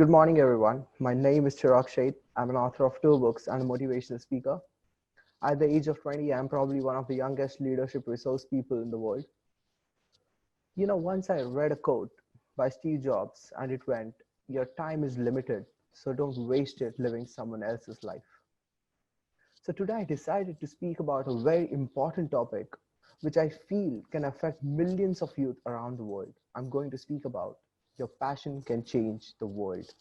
Good morning, everyone. My name is Chirag, Sheth. I'm an author of two books and a motivational speaker. At the age of 20, I'm probably one of the youngest leadership resource people in the world. Once I read a quote by Steve Jobs, and it went, "Your time is limited, so don't waste it living someone else's life." So today I decided to speak about a very important topic, which I feel can affect millions of youth around the world. I'm going to speak about your passion can change the world.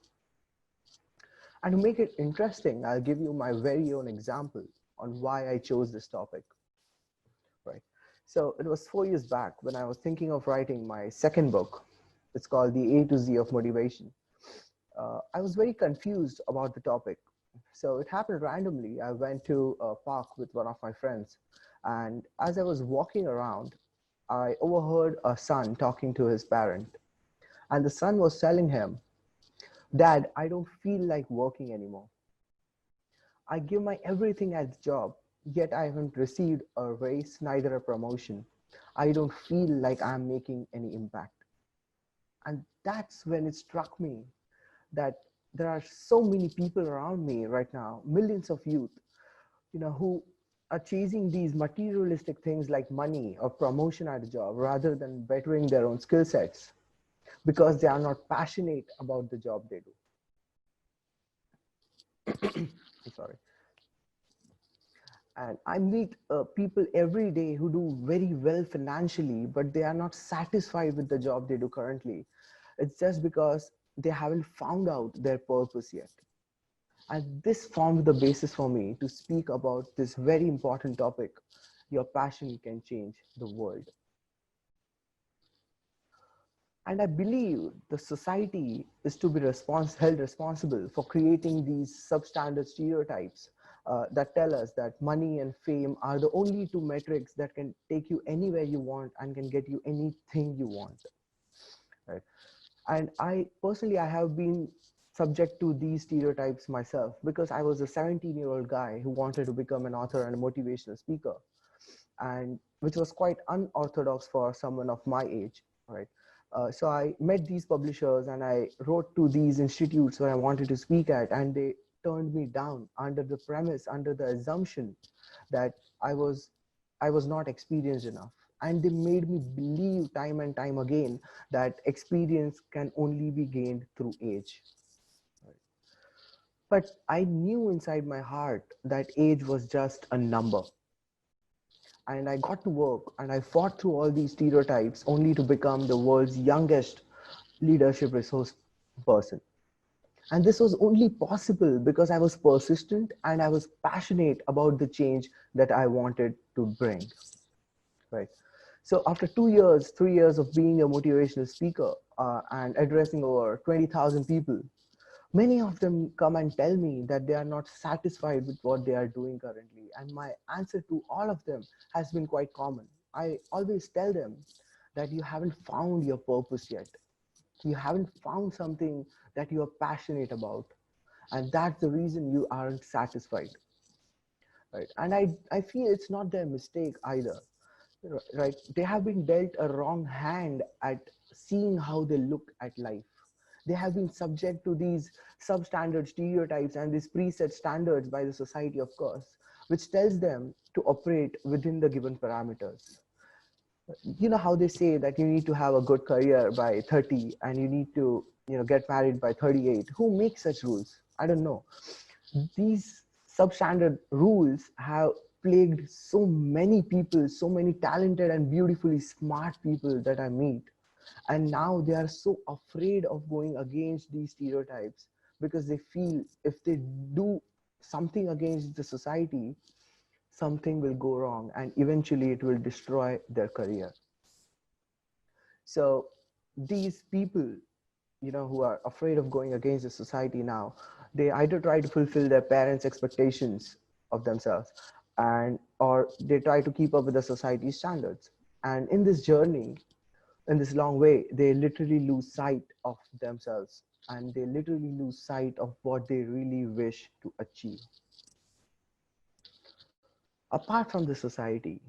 And to make it interesting, I'll give you my very own example on why I chose this topic. Right. So it was 4 years back when I was thinking of writing my second book. It's called The A to Z of Motivation. I was very confused about the topic. So it happened randomly. I went to a park with one of my friends. And as I was walking around, I overheard a son talking to his parent. And the son was telling him, "Dad, I don't feel like working anymore. I give my everything at the job, yet I haven't received a raise, neither a promotion. I don't feel like I'm making any impact." And that's when it struck me that there are so many people around me right now, millions of youth, who are chasing these materialistic things like money or promotion at a job rather than bettering their own skill sets because they are not passionate about the job they do. I'm sorry. And I meet people every day who do very well financially, but they are not satisfied with the job they do currently. It's just because they haven't found out their purpose yet. And this formed the basis for me to speak about this very important topic: your passion can change the world. And I believe the society is to be held responsible for creating these substandard stereotypes that tell us that money and fame are the only two metrics that can take you anywhere you want and can get you anything you want. Right? And I have been subject to these stereotypes myself because I was a 17-year-old guy who wanted to become an author and a motivational speaker, and which was quite unorthodox for someone of my age, right? So I met these publishers and I wrote to these institutes where I wanted to speak at, and they turned me down under the premise, under the assumption that I was not experienced enough. And they made me believe time and time again that experience can only be gained through age. But I knew inside my heart that age was just a number. And I got to work and I fought through all these stereotypes only to become the world's youngest leadership resource person. And this was only possible because I was persistent and I was passionate about the change that I wanted to bring. Right. So after 2 years, 3 years of being a motivational speaker and addressing over 20,000 people, many of them come and tell me that they are not satisfied with what they are doing currently. And my answer to all of them has been quite common. I always tell them that you haven't found your purpose yet. You haven't found something that you are passionate about. And that's the reason you aren't satisfied. Right. And I feel it's not their mistake either. Right. They have been dealt a wrong hand at seeing how they look at life. They have been subject to these substandard stereotypes and these preset standards by the society, of course, which tells them to operate within the given parameters. You know how they say that you need to have a good career by 30 and you need to get married by 38. Who makes such rules? I don't know. These substandard rules have plagued so many people, so many talented and beautifully smart people that I meet. And now they are so afraid of going against these stereotypes because they feel if they do something against the society, something will go wrong and eventually it will destroy their career. So these people, who are afraid of going against the society now, they either try to fulfill their parents' expectations of themselves and or they try to keep up with the society's standards. And in this journey, in this long way, they literally lose sight of themselves and they literally lose sight of what they really wish to achieve. Apart from the society,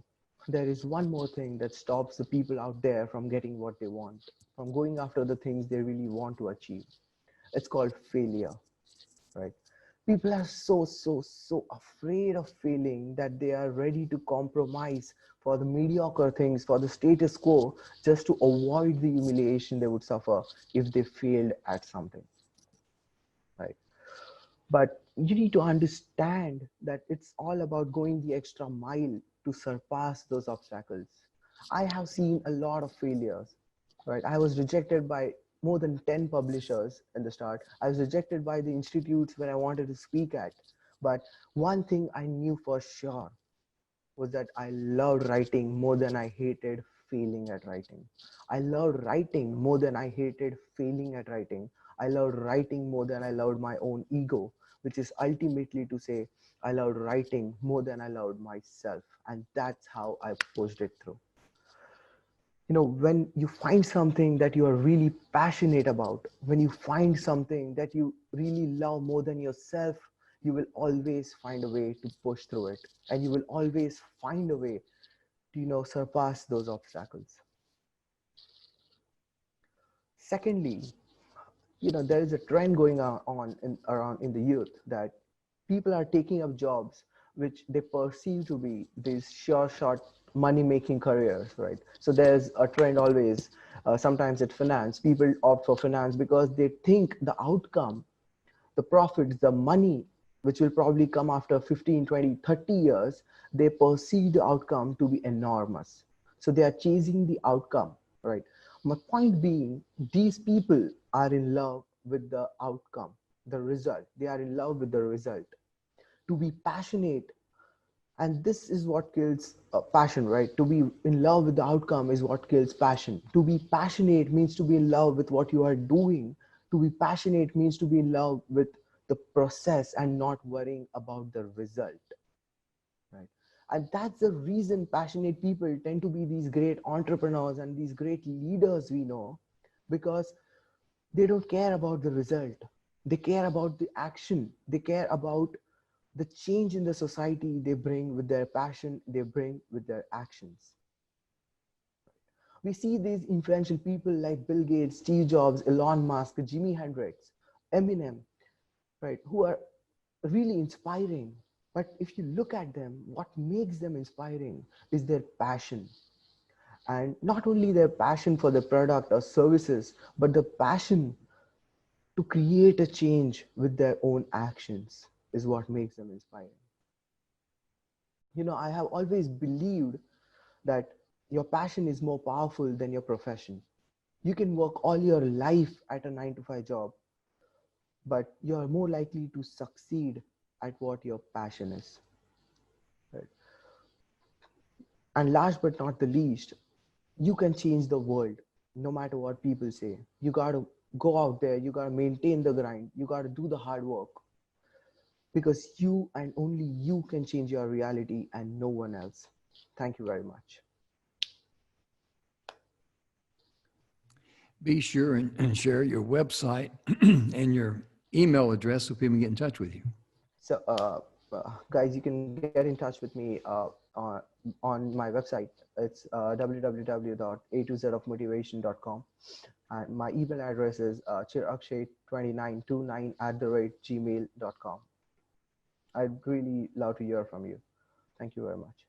there is one more thing that stops the people out there from getting what they want, from going after the things they really want to achieve. It's called failure, right? People are so afraid of failing that they are ready to compromise for the mediocre things, for the status quo, just to avoid the humiliation they would suffer if they failed at something, right? But you need to understand that it's all about going the extra mile to surpass those obstacles. I have seen a lot of failures, right? I was rejected by more than 10 publishers in the start. I was rejected by the institutes where I wanted to speak at. But one thing I knew for sure was that I loved writing more than I hated failing at writing. I loved writing more than I hated failing at writing. I loved writing more than I loved my own ego, which is ultimately to say, I loved writing more than I loved myself. And that's how I pushed it through. You know, when you find something that you are really passionate about, when you find something that you really love more than yourself, you will always find a way to push through it, and you will always find a way to, surpass those obstacles. Secondly, there is a trend going on around in the youth that people are taking up jobs which they perceive to be these sure shot money making careers, right? So there's a trend always, sometimes at finance, people opt for finance because they think the outcome, the profits, the money, which will probably come after 15, 20, 30 years, they perceive the outcome to be enormous. So they are chasing the outcome, right? My point being, these people are in love with the outcome, the result. They are in love with the result. To be passionate, and this is what kills passion, right? To be in love with the outcome is what kills passion. To be passionate means to be in love with what you are doing. To be passionate means to be in love with the process and not worrying about the result, right? And that's the reason passionate people tend to be these great entrepreneurs and these great leaders we know, because they don't care about the result. They care about the action. They care about the change in the society they bring with their passion, they bring with their actions. We see these influential people like Bill Gates, Steve Jobs, Elon Musk, Jimi Hendrix, Eminem, right, who are really inspiring. But if you look at them, what makes them inspiring is their passion. And not only their passion for the product or services, but the passion to create a change with their own actions is what makes them inspiring. I have always believed that your passion is more powerful than your profession. You can work all your life at a 9 to 5 job, but you are more likely to succeed at what your passion is. Right? And last but not the least, you can change the world no matter what people say. You got to go out there, you got to maintain the grind, you got to do the hard work, because you and only you can change your reality and no one else. Thank you very much. Be sure and share your website and your email address so people can get in touch with you. So, guys, you can get in touch with me on my website. It's www.a2zofmotivation.com. And my email address is chiragshay2929@gmail.com. I'd really love to hear from you. Thank you very much.